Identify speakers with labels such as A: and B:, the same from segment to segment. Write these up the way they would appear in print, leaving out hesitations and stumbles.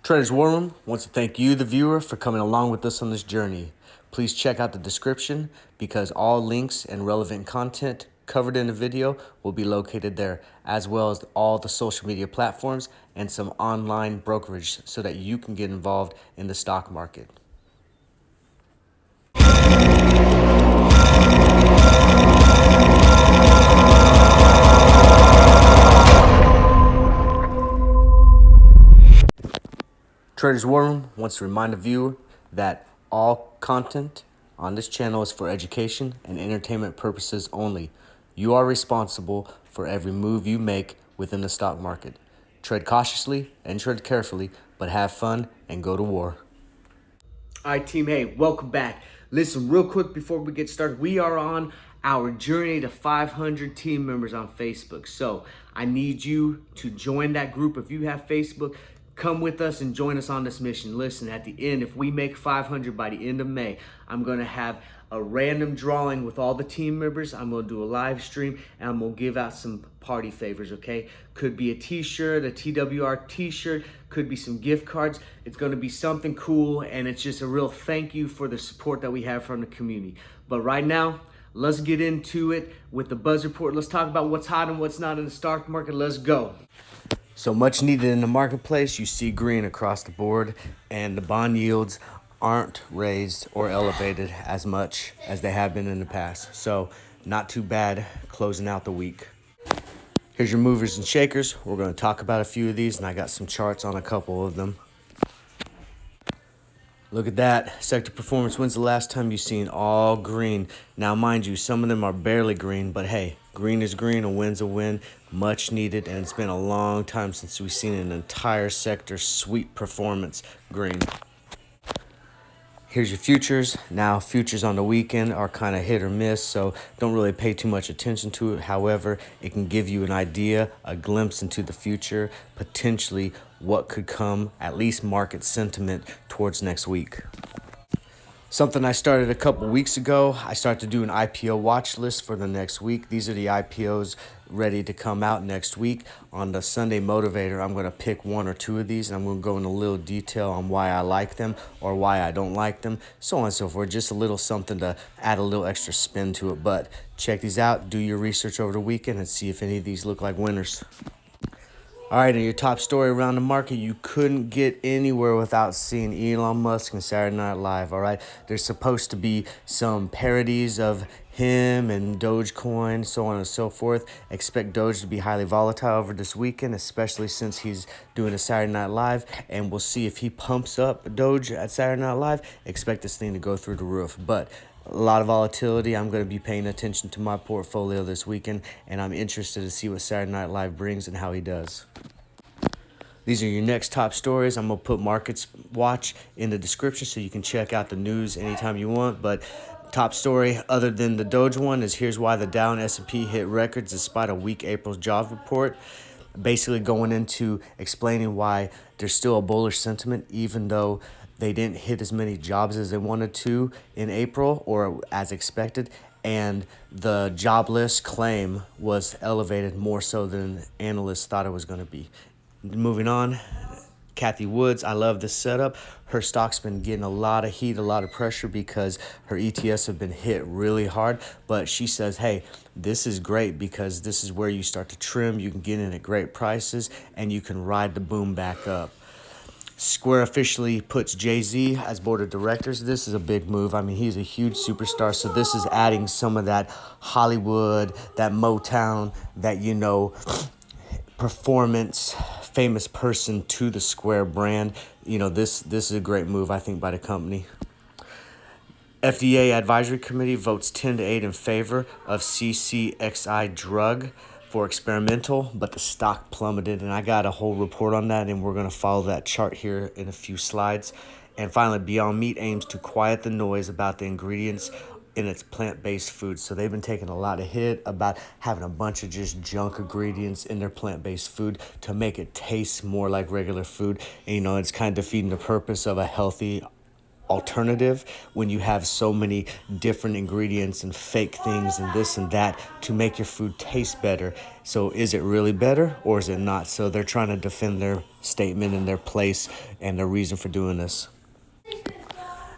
A: Traders War Room wants to thank you, the viewer, for coming along with us on this journey. Please check out the description because all links and relevant content covered in the video will be located there, as well as all the social media platforms and some online brokerage so that you can get involved in the stock market. Traders War Room wants to remind the viewer that all content on this channel is for education and entertainment purposes only. You are responsible for every move you make within the stock market. Tread cautiously and tread carefully, but have fun and go to war. All right, team, hey, welcome back. Listen, real quick before we get started, we are on our journey to 500 team members on Facebook. So I need you to join that group. If you have Facebook, come with us and join us on this mission. Listen, at the end, if we make 500 by the end of May, I'm going to have a random drawing with all the team members. I'm going to do a live stream and I'm going to give out some party favors, okay? Could be a t-shirt, a TWR t-shirt, could be some gift cards. It's going to be something cool, and it's just a real thank you for the support that we have from the community. But right now, let's get into it with the Buzz Report. Let's talk about what's hot and what's not in the stock market. Let's go. So much needed in the marketplace. You see green across the board, and the bond yields aren't raised or elevated as much as they have been in the past. So not too bad closing out the week. Here's your movers and shakers. We're going to talk about a few of these, and I got some charts on a couple of them. Look at that. Sector performance. When's the last time you've seen all green? Now, mind you, some of them are barely green, but hey, green is green, a win's a win. Much needed, and it's been a long time since we've seen an entire sector sweep performance green. Here's your futures. Now, futures on the weekend are kind of hit or miss, so don't really pay too much attention to it. However, it can give you an idea, a glimpse into the future, potentially what could come, at least market sentiment towards next week. Something I started a couple weeks ago, I started to do an IPO watch list for the next week. These are the IPOs ready to come out next week. On the Sunday Motivator, I'm going to pick one or two of these, and I'm going to go into a little detail on why I like them or why I don't like them, so on and so forth. Just a little something to add a little extra spin to it. But check these out, do your research over the weekend, and see if any of these look like winners. All right, and your top story around the market, you couldn't get anywhere without seeing Elon Musk and Saturday Night Live, all right? There's supposed to be some parodies of him and Dogecoin, so on and so forth. Expect Doge to be highly volatile over this weekend, especially since he's doing a Saturday Night Live, and we'll see if he pumps up Doge at Saturday Night Live. Expect this thing to go through the roof, but a lot of volatility. I'm going to be paying attention to my portfolio this weekend, and I'm interested to see what Saturday Night Live brings and how he does. These are your next top stories. I'm going to put Markets Watch in the description so you can check out the news anytime you want. But top story, other than the Doge one, is here's why the Dow and S&P hit records despite a weak April jobs report. Basically going into explaining why there's still a bullish sentiment even though they didn't hit as many jobs as they wanted to in April or as expected. And the jobless claim was elevated more so than analysts thought it was going to be. Moving on, Kathy Woods, I love this setup. Her stock's been getting a lot of heat, a lot of pressure because her ETFs have been hit really hard. But she says, hey, this is great because this is where you start to trim. You can get in at great prices and you can ride the boom back up. Square officially puts Jay-Z as board of directors. This is a big move. I mean, he's a huge superstar. So this is adding some of that Hollywood, that Motown, that, you know, performance, famous person to the Square brand. You know, this is a great move, I think, by the company. FDA Advisory Committee votes 10-8 in favor of CCXI drug for experimental, but the stock plummeted, and I got a whole report on that, and we're going to follow that chart here in a few slides. And finally, Beyond Meat aims to quiet the noise about the ingredients in its plant-based food. So they've been taking a lot of hit about having a bunch of just junk ingredients in their plant-based food to make it taste more like regular food. And, you know, it's kind of defeating the purpose of a healthy alternative when you have so many different ingredients and fake things and this and that to make your food taste better. So is it really better or is it not? So they're trying to defend their statement and their place and their reason for doing this.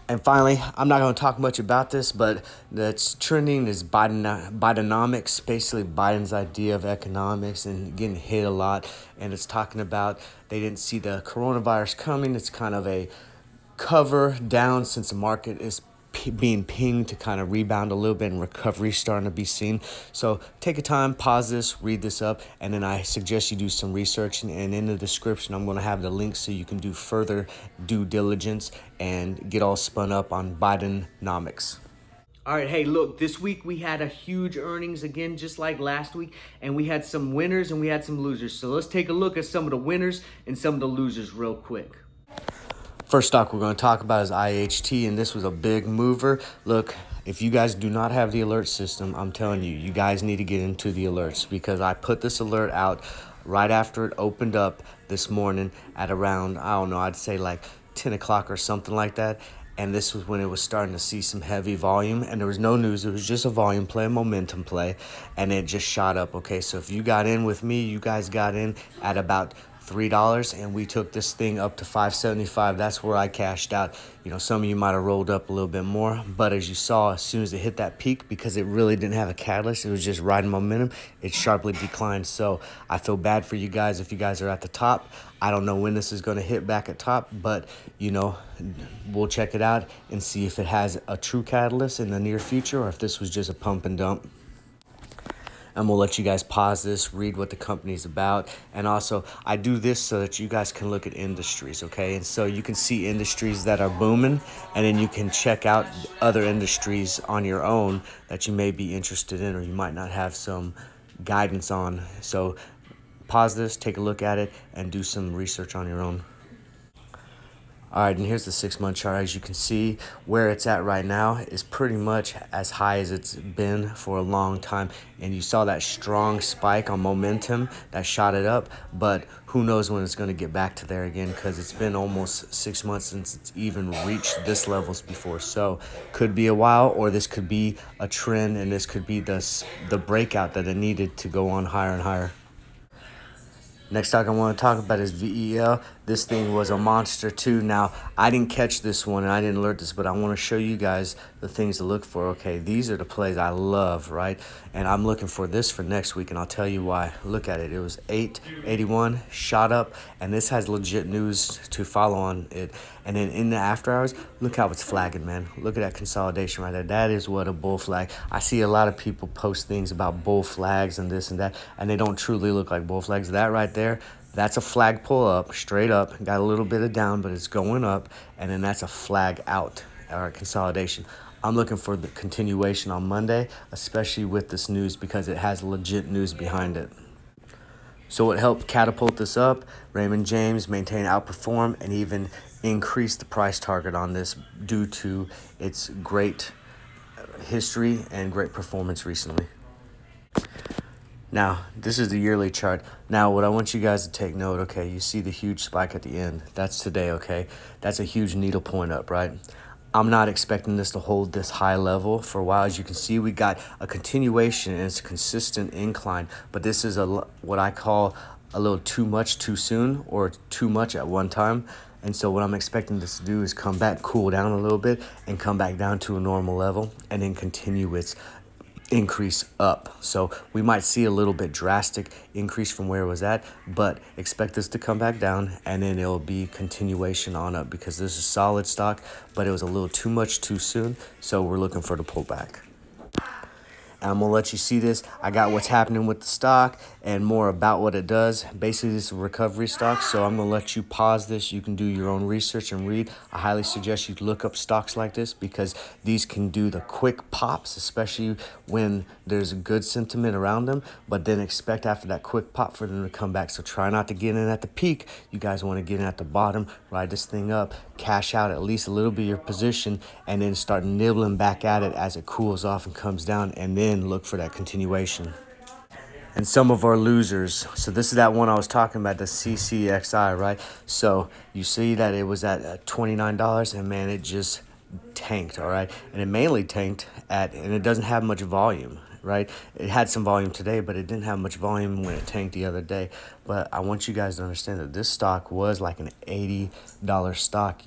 A: And finally, I'm not going to talk much about this, but that's trending is Bidenomics, basically Biden's idea of economics, and getting hit a lot. And it's talking about they didn't see the coronavirus coming. It's kind of a cover down since the market is being pinged to kind of rebound a little bit and recovery starting to be seen. So take a time, pause this, read this up, and then I suggest you do some research. And in the description, I'm going to have the links so you can do further due diligence and get all spun up on Bidenomics. All right, hey, look, this week we had a huge earnings again, just like last week, and we had some winners and we had some losers. So let's take a look at some of the winners and some of the losers real quick. First stock we're going to talk about is IHT, and this was a big mover. Look, if you guys do not have the alert system, I'm telling you, you guys need to get into the alerts, because I put this alert out right after it opened up this morning at around, I don't know, I'd say like 10 o'clock or something like that. And this was when it was starting to see some heavy volume, and there was no news. It was just a volume play, a momentum play, and it just shot up. Okay, so if you got in with me, you guys got in at about $3, and we took this thing up to $5.75. That's where I cashed out. You know, some of you might have rolled up a little bit more, but as you saw, as soon as it hit that peak, because it really didn't have a catalyst, it was just riding momentum, it sharply declined. So I feel bad for you guys if you guys are at the top. I don't know when this is going to hit back at top, but you know, we'll check it out and see if it has a true catalyst in the near future, or if this was just a pump and dump. And we'll let you guys pause this, read what the company's about. And also, I do this so that you guys can look at industries, okay? And so you can see industries that are booming, and then you can check out other industries on your own that you may be interested in or you might not have some guidance on. So pause this, take a look at it, and do some research on your own. All right, and here's the 6-month chart. As you can see, where it's at right now is pretty much as high as it's been for a long time. And you saw that strong spike on momentum that shot it up, but who knows when it's going to get back to there again, because it's been almost 6 months since it's even reached this levels before. So could be a while, or this could be a trend, and this could be the breakout that it needed to go on higher and higher. Next stock I want to talk about is VEL. This thing was a monster too. Now, I didn't catch this one and I didn't alert this, but I want to show you guys the things to look for. Okay, these are the plays I love, right? And I'm looking for this for next week, and I'll tell you why. Look at it. It was 881, shot up, and this has legit news to follow on it. And then in the after hours, look how it's flagging, man. Look at that consolidation right there. That is what a bull flag. I see a lot of people post things about bull flags and this and that, and they don't truly look like bull flags. That right there, that's a flag pull up, straight up. Got a little bit of down, but it's going up, and then that's a flag out, or consolidation. I'm looking for the continuation on Monday, especially with this news, because it has legit news behind it. So it helped catapult this up. Raymond James maintain outperform and even increase the price target on this due to its great history and great performance recently. Now, this is the yearly chart. Now, what I want you guys to take note, okay, you see the huge spike at the end. That's today, okay? That's a huge needle point up, right? I'm not expecting this to hold this high level for a while. As you can see, we got a continuation, and it's a consistent incline, but this is what I call a little too much too soon, or too much at one time. And so what I'm expecting this to do is come back, cool down a little bit, and come back down to a normal level, and then continue its increase up. So we might see a little bit drastic increase from where it was at, but expect this to come back down, and then it'll be continuation on up, because this is solid stock, but it was a little too much too soon. So we're looking for the pullback. I'm going to let you see this. I got what's happening with the stock and more about what it does. Basically, this is a recovery stock, so I'm going to let you pause this. You can do your own research and read. I highly suggest you look up stocks like this, because these can do the quick pops, especially when there's a good sentiment around them, but then expect after that quick pop for them to come back. So try not to get in at the peak. You guys want to get in at the bottom, ride this thing up, cash out at least a little bit of your position, and then start nibbling back at it as it cools off and comes down, and then look for that continuation. and some of our losers. So this is that one I was talking about, the CCXI, right? So you see that it was at $29, and man, it just tanked, all right? And it mainly tanked and it doesn't have much volume, right? It had some volume today, but it didn't have much volume when it tanked the other day. But I want you guys to understand that this stock was like an $80 stock,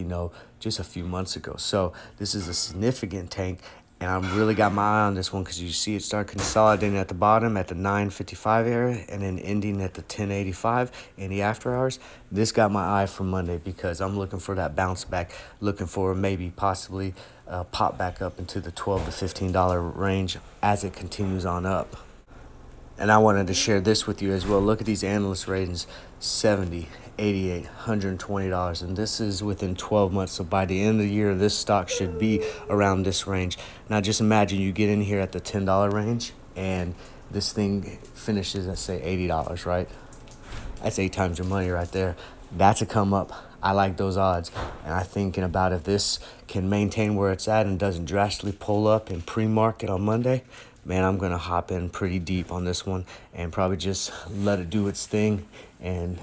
A: just a few months ago. So this is a significant tank. And I really got my eye on this one because you see it start consolidating at the bottom at the 955 area and then ending at the 1085 in the after hours. This got my eye for Monday because I'm looking for that bounce back, looking for maybe possibly pop back up into the $12 to $15 range as it continues on up. And I wanted to share this with you as well. Look at these analyst ratings, 70, 88, $120. And this is within 12 months. So by the end of the year, this stock should be around this range. Now just imagine you get in here at the $10 range and this thing finishes at say $80, right? That's 8 times your money right there. That's a come up. I like those odds. And I'm thinking about if this can maintain where it's at and doesn't drastically pull up in pre-market on Monday, man, I'm going to hop in pretty deep on this one and probably just let it do its thing and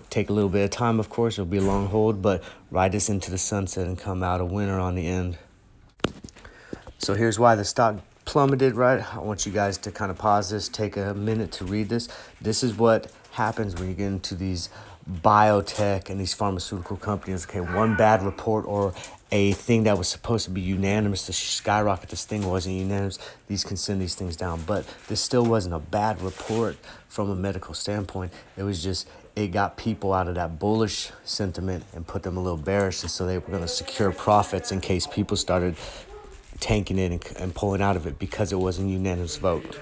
A: take a little bit of time, of course. It'll be a long hold, but ride this into the sunset and come out a winner on the end. So here's why the stock plummeted, right? I want you guys to kind of pause this, take a minute to read this. This is what happens when you get into these biotech and these pharmaceutical companies. Okay, one bad report or a thing that was supposed to be unanimous to skyrocket this thing wasn't unanimous. These can send these things down, but this still wasn't a bad report from a medical standpoint. It was just it got people out of that bullish sentiment and put them a little bearish, and so they were going to secure profits in case people started tanking it and pulling out of it because it wasn't a unanimous vote.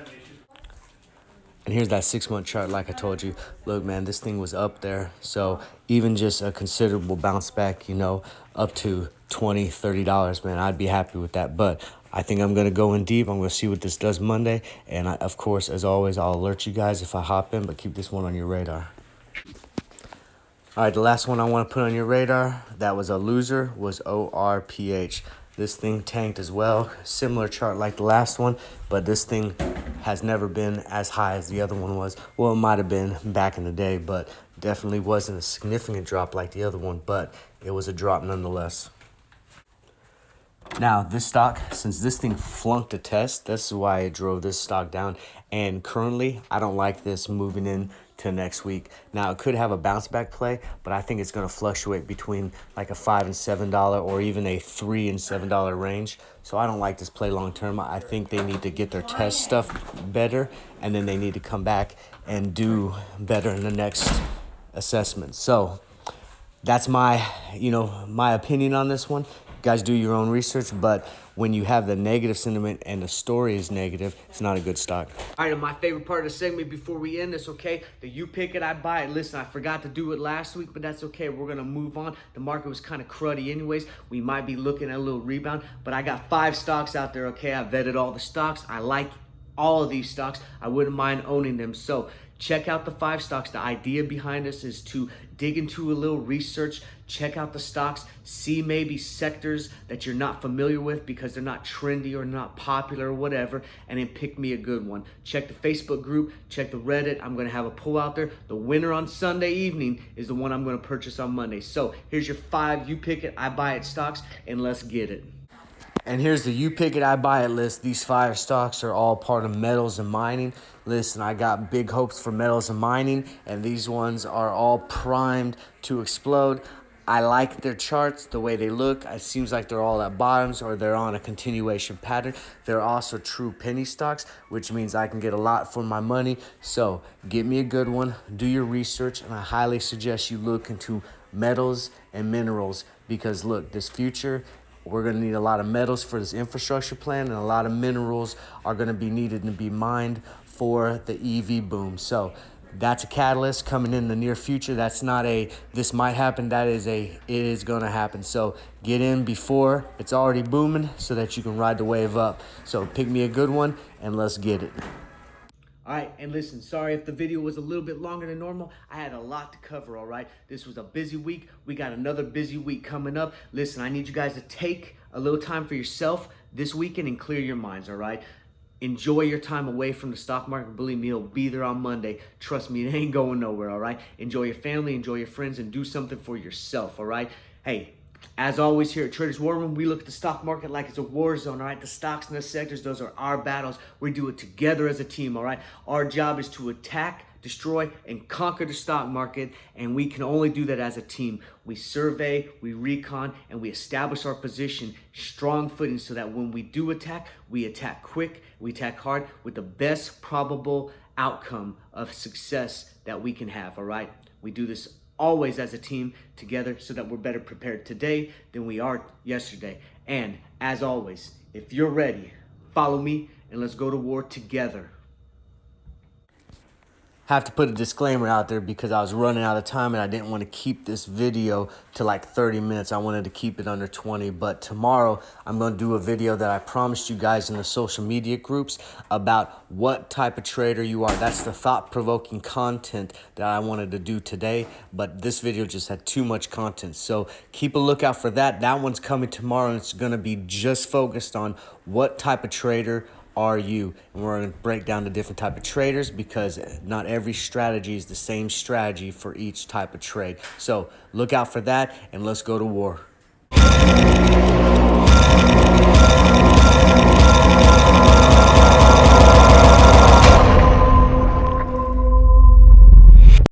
A: And here's that 6-month chart. Like I told you, look, man, this thing was up there. So even just a considerable bounce back, up to $20, $30, man, I'd be happy with that. But I think I'm going to go in deep. I'm going to see what this does Monday. And of course, as always, I'll alert you guys if I hop in, but keep this one on your radar. All right, the last one I want to put on your radar that was a loser was ORPH. This thing tanked as well. Similar chart like the last one, but this thing has never been as high as the other one was. Well, it might have been back in the day, but definitely wasn't a significant drop like the other one, but it was a drop nonetheless. Now, this stock, since this thing flunked a test, this is why it drove this stock down. And currently, I don't like this moving in to next week. Now, it could have a bounce back play, but I think it's going to fluctuate between like a $5 and $7 or even a $3 and $7 range. So I don't like this play long term. I think they need to get their test stuff better, and then they need to come back and do better in the next assessment. So that's my opinion on this one. You guys do your own research, but when you have the negative sentiment and the story is negative, it's not a good stock. All right, and my favorite part of the segment before we end this, okay? The you pick it, I buy it. Listen, I forgot to do it last week, but that's okay. We're going to move on. The market was kind of cruddy anyways. We might be looking at a little rebound, but I got 5 stocks out there, okay? I vetted all the stocks. I like all of these stocks. I wouldn't mind owning them. So check out the 5 stocks. The idea behind this is to dig into a little research, check out the stocks, see maybe sectors that you're not familiar with because they're not trendy or not popular or whatever, and then pick me a good one. Check the Facebook group, check the Reddit. I'm going to have a poll out there. The winner on Sunday evening is the one I'm going to purchase on Monday. So here's your 5 you pick it, I buy it stocks, and let's get it. And here's the you pick it, I buy it list. These 5 stocks are all part of metals and mining. Listen, I got big hopes for metals and mining, and these ones are all primed to explode. I like their charts, the way they look. It seems like they're all at bottoms or they're on a continuation pattern. They're also true penny stocks, which means I can get a lot for my money. So get me a good one, do your research, and I highly suggest you look into metals and minerals because look, this future, we're going to need a lot of metals for this infrastructure plan, and a lot of minerals are going to be needed to be mined for the EV boom. So that's a catalyst coming in the near future. That's not a this might happen. That is it is going to happen. So get in before it's already booming so that you can ride the wave up. So pick me a good one and let's get it. All right, and listen, sorry if the video was a little bit longer than normal. I had a lot to cover, all right? This was a busy week. We got another busy week coming up. Listen, I need you guys to take a little time for yourself this weekend and clear your minds, all right? Enjoy your time away from the stock market. Believe me, it'll be there on Monday. Trust me, it ain't going nowhere, all right? Enjoy your family, enjoy your friends, and do something for yourself, all right? Hey, as always here at Traders War Room, we look at the stock market like it's a war zone, all right? The stocks and the sectors, those are our battles. We do it together as a team, all right? Our job is to attack, destroy, and conquer the stock market, and we can only do that as a team. We survey, we recon, and we establish our position, strong footing, so that when we do attack, we attack quick, we attack hard with the best probable outcome of success that we can have, all right? We do this always as a team together so that we're better prepared today than we are yesterday. And as always, if you're ready, follow me and let's go to war together. Have to put a disclaimer out there because I was running out of time and I didn't want to keep this video to like 30 minutes. I wanted to keep it under 20, but tomorrow I'm going to do a video that I promised you guys in the social media groups about what type of trader you are. That's the thought-provoking content that I wanted to do today, but this video just had too much content. So keep a lookout for that. That one's coming tomorrow, and it's going to be just focused on what type of trader are you, and we're going to break down the different type of traders because not every strategy is the same strategy for each type of trade. So look out for that, and let's go to war.